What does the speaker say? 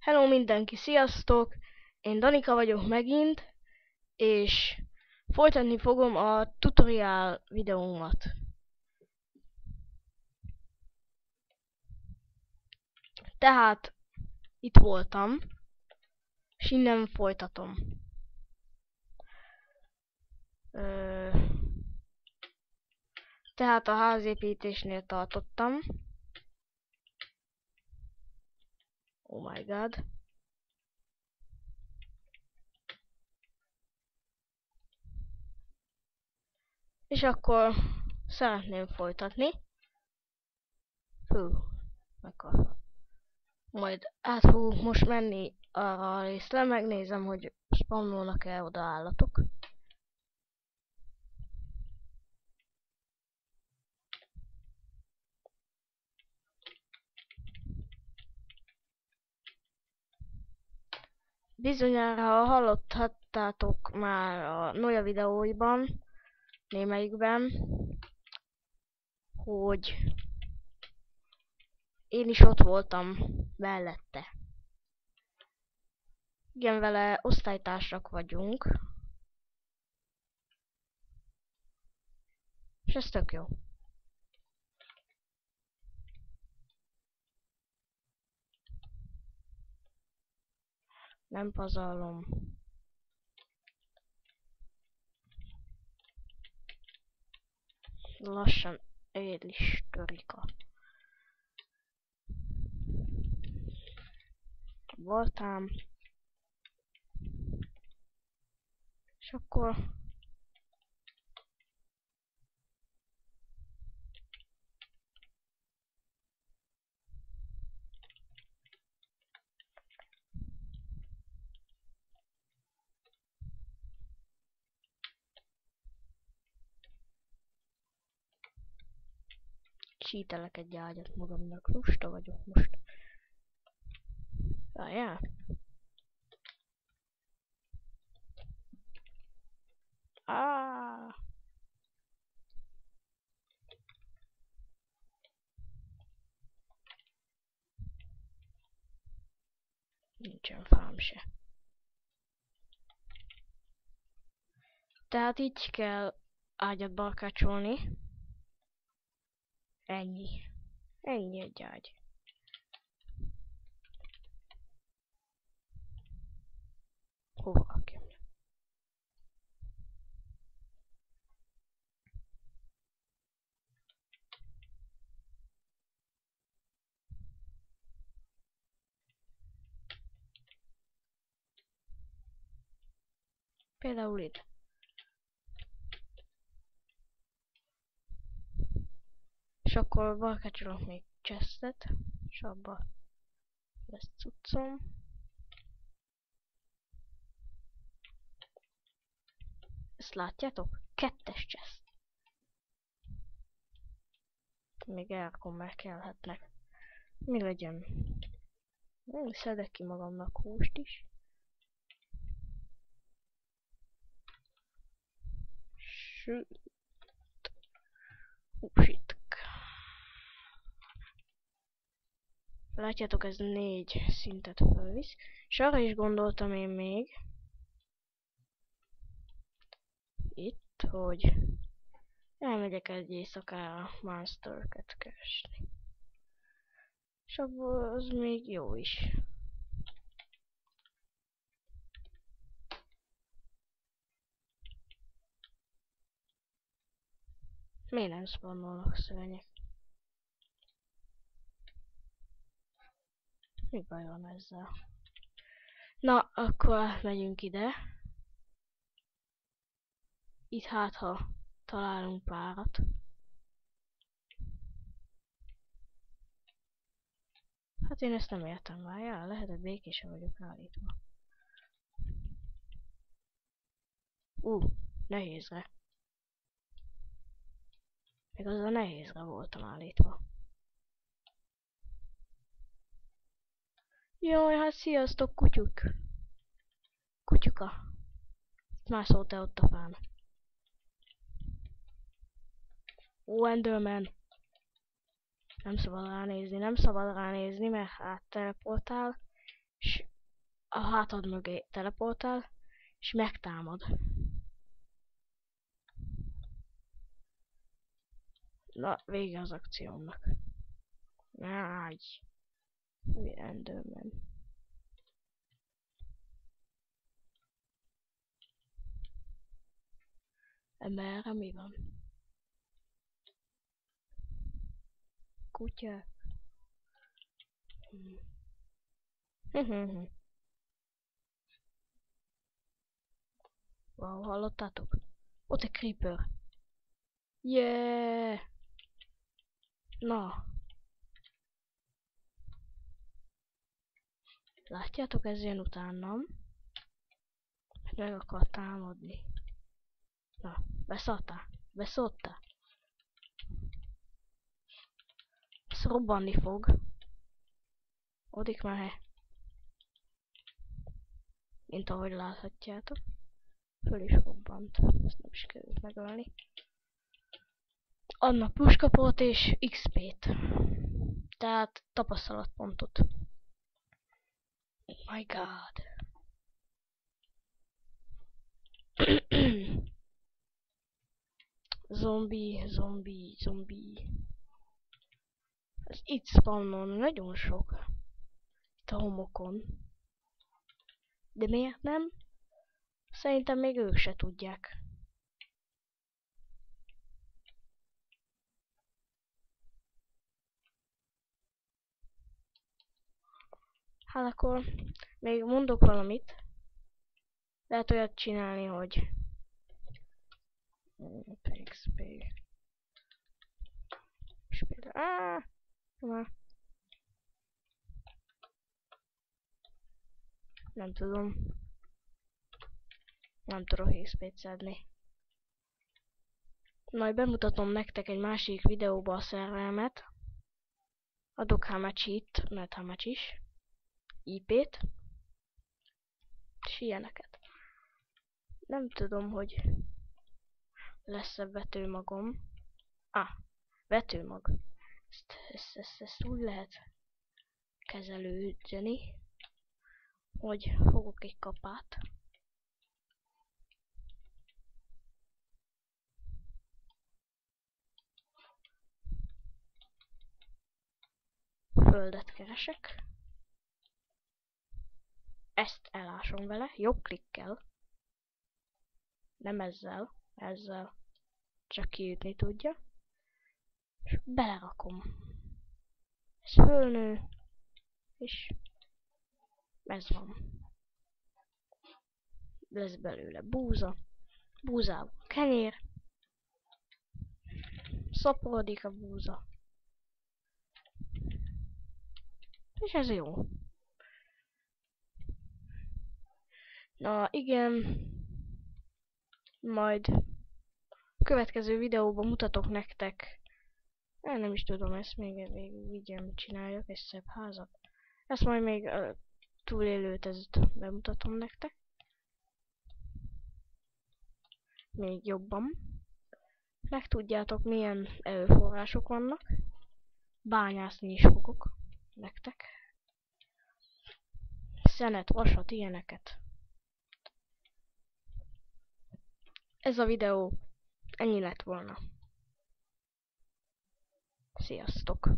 Hello mindenki, sziasztok! Én Danika vagyok megint, és folytatni fogom a tutorial videómat. Tehát itt voltam, és innen folytatom. Tehát a házépítésnél tartottam. Oh my god. És akkor szeretném folytatni. Megkapva. Majd át fogunk most menni arra a részre, megnézem, hogy spawnolnak-e oda állatok. Bizonyára hallottátok már a Noja videóiban, némelyikben, hogy én is ott voltam mellette. Igen, vele osztálytársak vagyunk. És ez tök jó. Nem pazarlom. Lassan él is törika. Voltám. És akkor... Csítelek egy ágyat magamnak. Lusta vagyok most. Várjál. Nincsen fám se. Tehát így kell ágyat barkácsolni. Ennyi. Ennyi egy ágy. Hova rakjam? Például ide. És akkor barkácsolok még chestet, és abba lesz cuccom. Ezt látjátok? 2-es chest. Még elkommer kellhetnek. Mi legyen? Szedek ki magamnak húst is. Sőt. Húsitk. Látjátok, ez 4 szintet fölvisz. És arra is gondoltam én még, itt, hogy elmegyek egy éjszakára monsteröket keresni. És abból az még jó is. Miért nem spawnolnak szörnyek? Mi baj van ezzel? Na, akkor átmegyünk ide. Itt hát, ha találunk párat. Hát én ezt nem értem, várjál, lehet, békésen vagyok állítva. Nehézre. Még az a nehézre voltam állítva. Jaj, hát sziasztok, kutyuk! Kutyuka! Mászol te ott a fán. Ó, Enderman! Nem szabad ránézni, mert hát teleportál. És a hátad mögé teleportál, és megtámad. Na, vége az akciómnak. Áj. Enderman. Merre mi van? Kutya. Wow, hallottátok? Ott egy creeper. Yeah! Na. Látjátok, ez jön utánam. Meg akar támadni. Na, beszóltál? Beszóltál? Ez robbanni fog. Odik már. Mint ahogy láthatjátok. Föl is robbant. Ezt nem is került megölni. Annak puskapót és XP-t. Tehát tapasztalatpontot. Oh my god. Zombi. Ez itt spawnon nagyon sok. Itt a homokon. De miért nem? Szerintem még ők se tudják. Hát akkor még mondok valamit. Lehet olyat csinálni, hogy XP. És például... Nem tudom. Nem tudok XP-t szedni. Majd bemutatom nektek egy másik videóba a szervemet. Adok Hamachi-t, mert Hamachis. IP-t. És ilyeneket. Nem tudom, hogy lesz-e vetőmagom. Vetőmag. Ezt úgy lehet kezelődni, hogy fogok egy kapát. Földet keresek. Ezt elásom vele, jobb klikkel. Nem ezzel. Csak kiütni tudja. És belerakom. Ez fölnő. És ez van. Lesz belőle búza. Búzából kenyér. Szaporodik a búza. És ez jó. Na igen. Majd következő videóban mutatok nektek. Nem is tudom, ezt még végül csináljak egy szebb házat. Ezt majd még túlélőt ezt bemutatom nektek. Még jobban. Megtudjátok, milyen erőforrások vannak. Bányászni is fogok nektek. Szenet, vasat, ilyeneket. Ez a videó ennyi lett volna. Sziasztok!